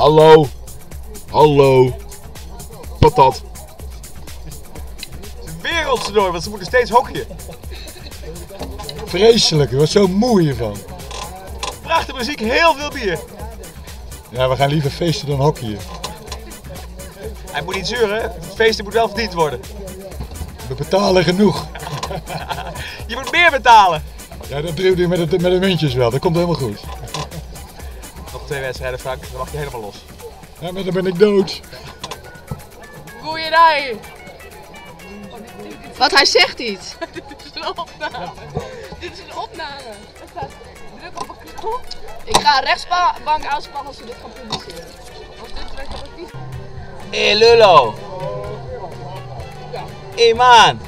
Hallo. Hallo. Patat. Het is een wereldtoernooi, want ze moeten steeds hockeyen. Vreselijk, ik word zo moe hiervan. Prachtige muziek, heel veel bier. Ja, we gaan liever feesten dan hockeyen. Hij moet niet zeuren, het feesten moet wel verdiend worden. We betalen genoeg. Je moet meer betalen. Ja, dat doe ik met de muntjes wel, dat komt helemaal goed. Nog 2 wedstrijden, Frank, dan mag je helemaal los. Ja, maar dan ben ik dood. Goeiedag. Wat, hij zegt iets. Dit is een opname. Dit is een opname. Druk op een knop. Ik ga rechtsbank uitspannen als we dit gaan publiceren. Als dit werkt, dan wordt niet. Hé Lullo. Hé man.